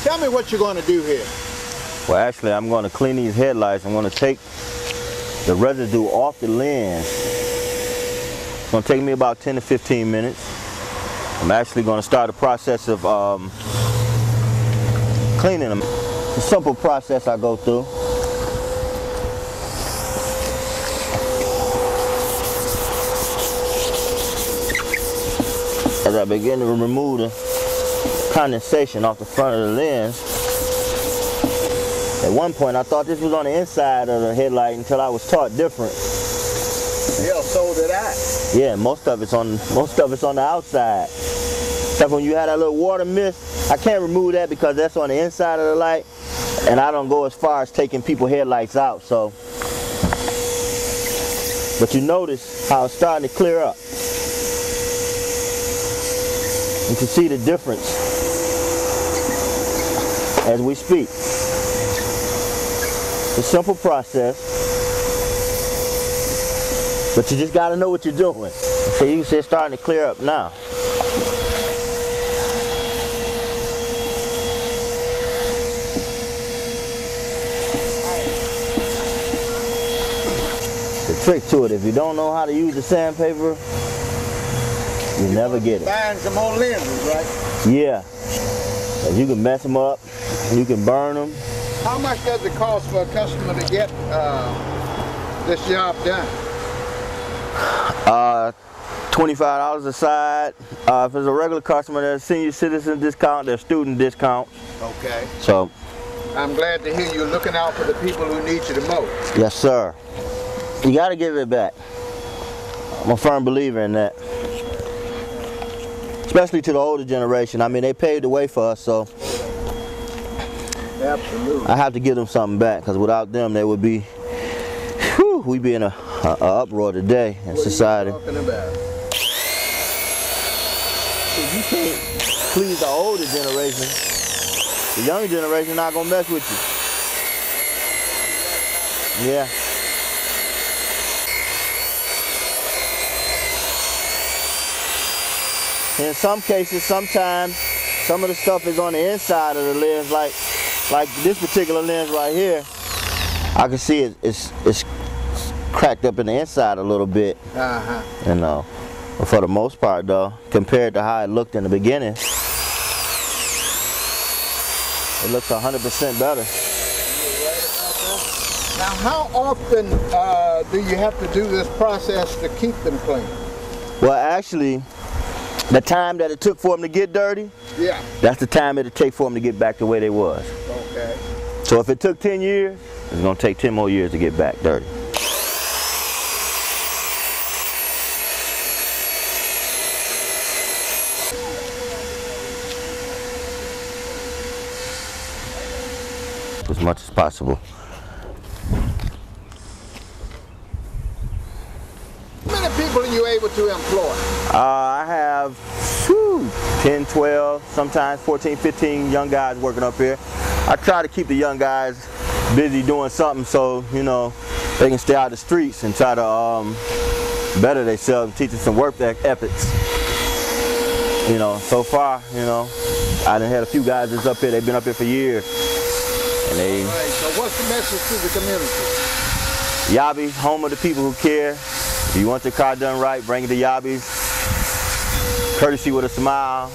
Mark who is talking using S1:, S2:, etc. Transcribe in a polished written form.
S1: Tell me what you're going to do here.
S2: Well, actually, I'm going to clean these headlights. I'm going to take the residue off the lens. It's going to take me about 10 to 15 minutes. I'm actually going to start the process of cleaning them. It's a simple process I go through. As I begin to remove the condensation off the front of the lens. At one point I thought this was on the inside of the headlight until I was taught different.
S1: Yeah, so did I.
S2: Yeah, most of it's on the outside. Except when you have that little water mist, I can't remove that because that's on the inside of the light, and I don't go as far as taking people's headlights out. So, but you notice how it's starting to clear up. You can see the difference as we speak. It's a simple process, but you just got to know what you're doing. So you can see it's starting to clear up now. The trick to it, if you don't know how to use the sandpaper, you never get it.
S1: Buying some more lenses, right?
S2: Yeah. You can mess them up, you can burn them.
S1: How much does it cost for a customer to get this job done?
S2: $25 a side. If it's a regular customer, there's senior citizen discount, there's student discount.
S1: Okay.
S2: So
S1: I'm glad to hear you're looking out for the people who need you the most.
S2: yes, sir. You got to give it back. I'm a firm believer in that. Especially to the older generation. I mean, they paved the way for us, so
S1: absolutely.
S2: I have to give them something back, because without them, they would be, whew, we'd be in a uproar today in society.
S1: What are you talking about?
S2: If you can't please the older generation, the younger generation not gonna mess with you. Yeah. In some cases, sometimes, some of the stuff is on the inside of the lens, like this particular lens right here. I can see it's cracked up in the inside a little bit. You know, but for the most part, though, compared to how it looked in the beginning, it looks 100% better.
S1: Now, how often do you have to do this process to keep them clean?
S2: Well, actually, the time that it took for them to get dirty,
S1: yeah,
S2: that's the time it'll take for them to get back the way they was.
S1: Okay.
S2: So if it took 10 years, it's gonna take 10 more years to get back dirty. As much as possible.
S1: How many people are you able to employ?
S2: I have 10, 12, sometimes 14, 15 young guys working up here. I try to keep the young guys busy doing something so, you know, they can stay out of the streets and try to better themselves and teach them some work ethics. You know, so far, you know, I done had a few guys that's up here, they've been up here for years. And they,
S1: all right, so what's the message to the community?
S2: YABI'S, home of the people who care. If you want your car done right, bring it to YABI'S. Courtesy with a smile.